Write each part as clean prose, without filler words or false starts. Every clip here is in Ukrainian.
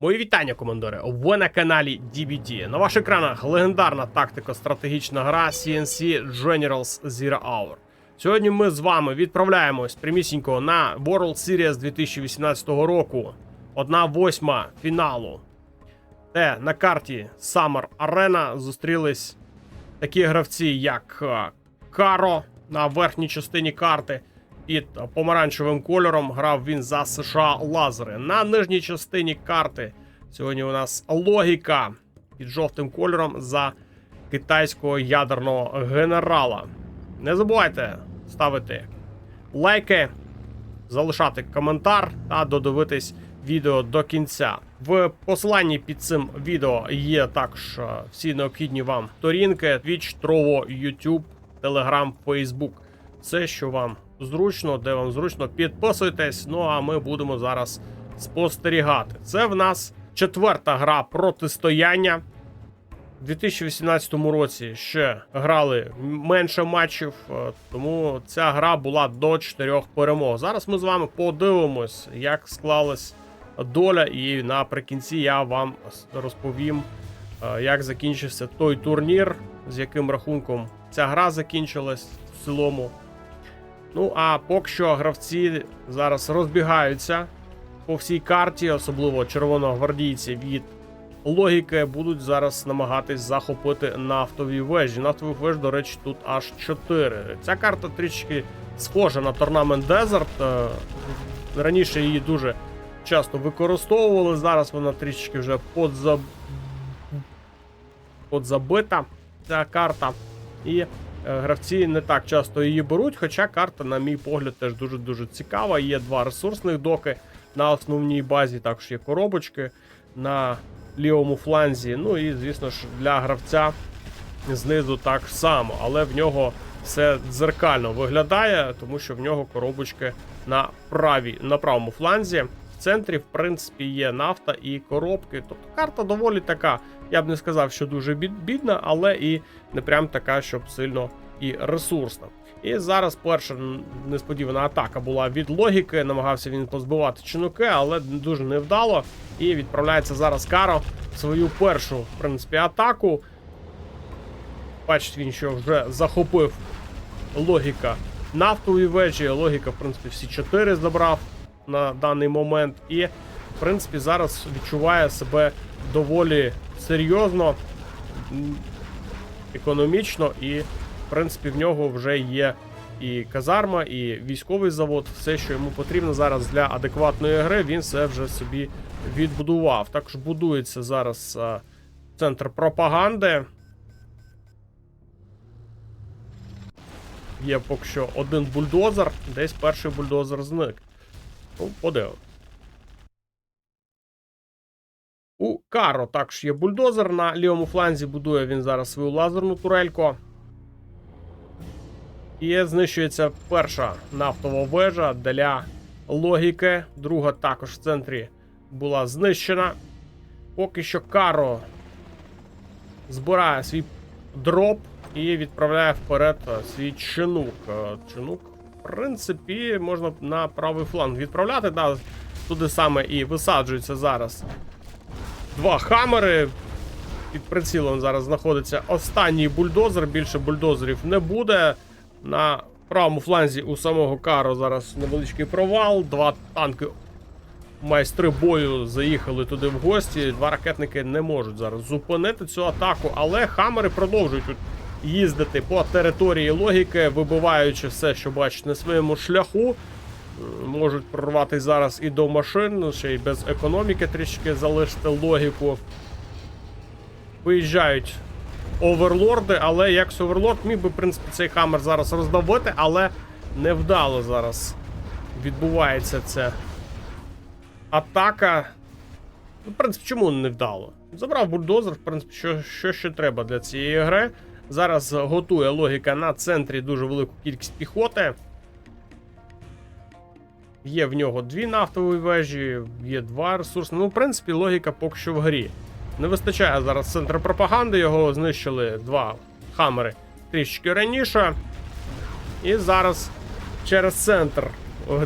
Мої вітання, командори! Ви на каналі DBD. На ваших екранах легендарна тактико-стратегічна гра CNC Generals Zero Hour. Сьогодні ми з вами відправляємось прямісінько на World Series 2018 року. 1/8 фіналу. Де на карті Summer Arena зустрілись такі гравці, як Каро на верхній частині карти. Під помаранчевим кольором грав він за США Лазери. На нижній частині карти сьогодні у нас Логіка під жовтим кольором за китайського ядерного генерала. Не забувайте ставити лайки, залишати коментар та додивитись відео до кінця. В посиланні під цим відео є також всі необхідні вам сторінки: Twitch, Trovo, YouTube, Telegram, Facebook. Все, що вам зручно, де вам зручно, підписуйтесь. Ну а ми будемо зараз спостерігати. Це в нас 4-та гра протистояння. У 2018 році ще грали менше матчів, тому ця гра була до 4 перемог. Зараз ми з вами подивимось, як склалась доля, і наприкінці я вам розповім, як закінчився той турнір, з яким рахунком ця гра закінчилась в цілому. Ну, а поки що гравці зараз розбігаються по всій карті, особливо червоногвардійці від Логіки будуть зараз намагатись захопити нафтові вежі. Нафтових веж, до речі, тут аж 4. Ця карта трішки схожа на Tournament Desert. Раніше її дуже часто використовували, зараз вона трішки вже подзабита, ця карта. І гравці не так часто її беруть, хоча карта, на мій погляд, теж дуже-дуже цікава. Є 2 ресурсних доки на основній базі, також є коробочки на лівому фланзі. Ну і, звісно ж, для гравця знизу так само, але в нього все дзеркально виглядає, тому що в нього коробочки на правому фланзі. В центрі, в принципі, є нафта і коробки. Тобто карта доволі така, я б не сказав, що дуже бідна, але і не прям така, щоб сильно і ресурсна. І зараз перша несподівана атака була від Логіки. Намагався він позбивати чинуки, але дуже невдало. І відправляється зараз Каро в свою першу, в принципі, атаку. Бачите, він що вже захопив Логіка нафтові вежі. Логіка, в принципі, всі 4 забрав на даний момент. І, в принципі, зараз відчуває себе доволі серйозно, економічно, і, в принципі, в нього вже є і казарма, і військовий завод. Все, що йому потрібно зараз для адекватної гри, він все вже собі відбудував. Також будується зараз центр пропаганди. Є поки що один бульдозер, десь перший бульдозер зник. Ну, подивимо. У Каро також є бульдозер, на лівому фланзі будує він зараз свою лазерну турельку. І знищується перша нафтова вежа для Логіки. Друга також в центрі була знищена. Поки що Каро збирає свій дроп і відправляє вперед свій чинук. Чинук, в принципі, можна на правий фланг відправляти. Да, туди саме і висаджується зараз 2 хамери. Під прицілом зараз знаходиться останній бульдозер. Більше бульдозерів не буде. На правому фланзі у самого Каро зараз невеличкий провал. 2 танки, майстри бою, заїхали туди в гості. 2 ракетники не можуть зараз зупинити цю атаку, але хамери продовжують тут їздити по території Логіки, вибиваючи все, що бачить на своєму шляху. Можуть прорватися зараз і до машин, ще й без економіки трішки залишити Логіку. Виїжджають оверлорди, але як оверлорд міг би, в принципі, цей хаммер зараз роздавити, але невдало зараз відбувається ця атака. Ну, в принципі, чому невдало? Забрав бульдозер, в принципі, що ще треба для цієї гри. Зараз готує Логіка на центрі дуже велику кількість піхоти. Є в нього 2 нафтові вежі, є 2 ресурсні. Ну, в принципі, Логіка поки що в грі. Не вистачає зараз центр пропаганди, його знищили 2 хамери трішки раніше. І зараз через центр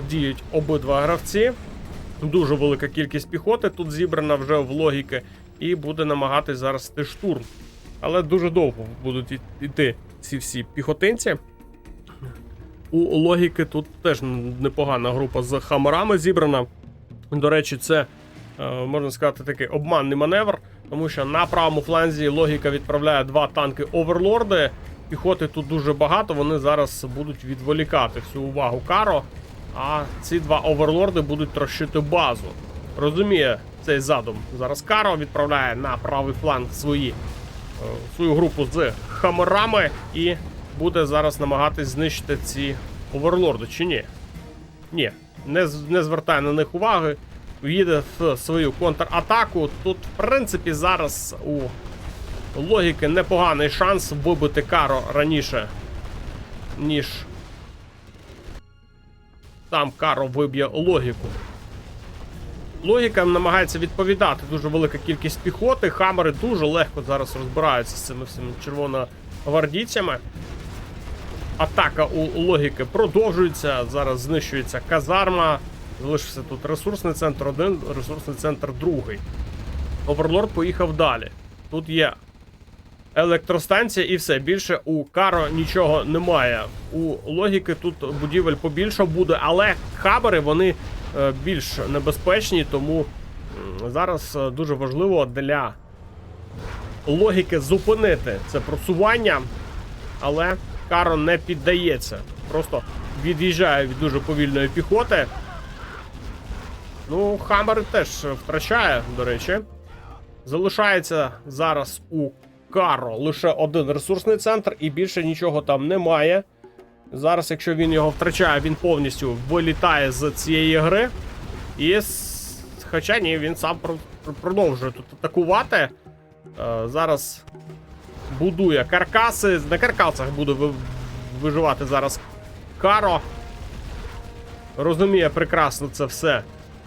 діють обидва гравці. Дуже велика кількість піхоти тут зібрана вже в логіки, і буде намагатись зараз ти штурм. Але дуже довго будуть йти ці всі піхотинці. У логіки тут теж непогана група з хамерами зібрана. До речі, це, можна сказати, такий обманний маневр, тому що на правому фланзі логіка відправляє 2 танки оверлорди. Піхоти тут дуже багато, вони зараз будуть відволікати всю увагу Каро, а ці 2 оверлорди будуть трощити базу. Розуміє цей задум. Зараз Каро відправляє на правий фланг свою групу з хамерами і буде зараз намагатись знищити ці оверлорди, чи ні? Ні, не звертає на них уваги. Їде в свою контратаку. Тут, в принципі, зараз у логіки непоганий шанс вибити Каро раніше, ніж там Каро виб'є логіку. Логіка намагається відповідати. Дуже велика кількість піхоти. Хамери дуже легко зараз розбираються з цими всіми червоногвардійцями. Атака у логіки продовжується. Зараз знищується казарма. Залишився тут ресурсний центр 1, ресурсний центр 2. Оверлорд поїхав далі. Тут є електростанція і все. Більше у Каро нічого немає. У логіки тут будівель побільше буде, але хабери, вони більш небезпечні, тому зараз дуже важливо для логіки зупинити це просування, але Каро не піддається. Просто від'їжджає від дуже повільної піхоти. Ну, Хаммер теж втрачає, до речі. Залишається зараз у Каро лише 1 ресурсний центр і більше нічого там немає. Зараз, якщо він його втрачає, він повністю вилітає з цієї гри. І, хоча ні, він сам продовжує тут атакувати. Зараз будує каркаси. На каркасах буде виживати зараз Каро. Розуміє прекрасно це все.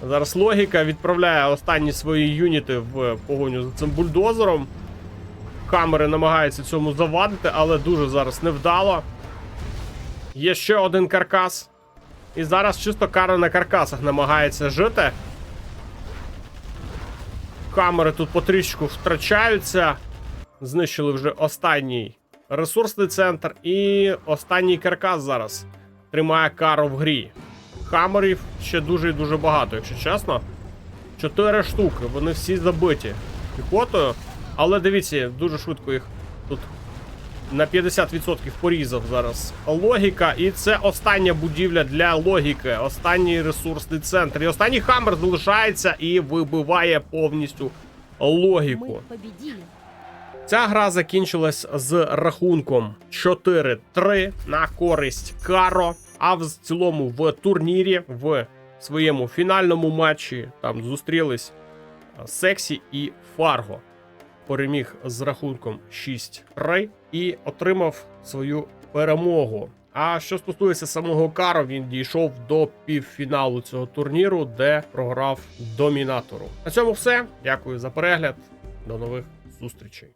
Зараз логіка відправляє останні свої юніти в погоню за цим бульдозером. Хаммери намагаються цьому завадити, але дуже зараз невдало. Є ще 1 каркас. І зараз чисто Каро на каркасах намагається жити. Хаммери тут потрішку втрачаються. Знищили вже останній ресурсний центр. І останній каркас зараз тримає Каро в грі. Хаммерів ще дуже і дуже багато, якщо чесно. 4 штуки, вони всі забиті піхотою. Але дивіться, дуже швидко їх тут на 50% порізав зараз логіка. І це остання будівля для логіки. Останній ресурсний центр. І останній Хаммер залишається і вибиває повністю логіку. Ця гра закінчилась з рахунком 4-3 на користь Каро. А в цілому в турнірі, в своєму фінальному матчі, там зустрілись Сексі і Фарго. Переміг з рахунком 6-3 і отримав свою перемогу. А що стосується самого Каро, він дійшов до півфіналу цього турніру, де програв Домінатору. На цьому все. Дякую за перегляд. До нових зустрічей.